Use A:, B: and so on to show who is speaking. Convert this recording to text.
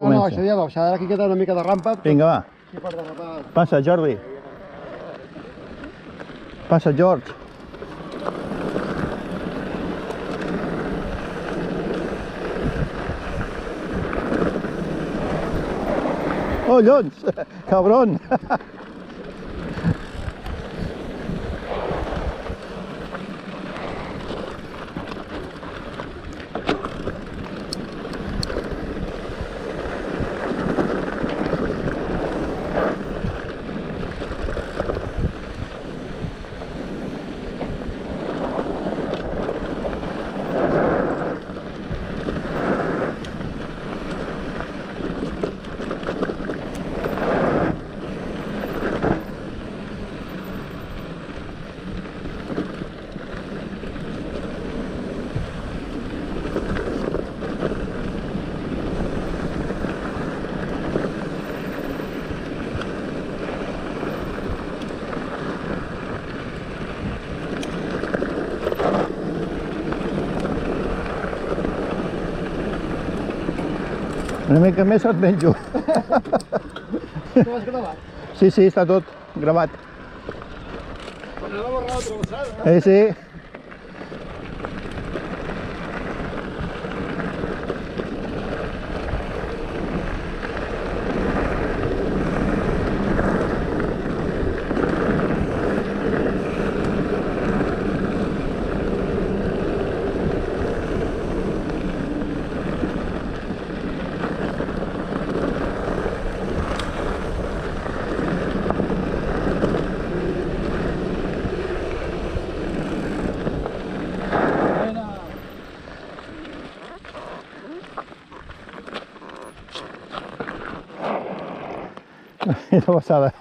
A: No, això ja no, això ara aquí queda una mica de rampa.
B: Vinga, va.
A: Aquí per derrapar.
B: Passa, Jordi. Passa, George. Collons, cabron. Una mica més et menjo.
A: Tu has gravat?
B: Sí, sí, està tot gravat.
A: Anava a borrar la travessada.
B: Sí. Una passada.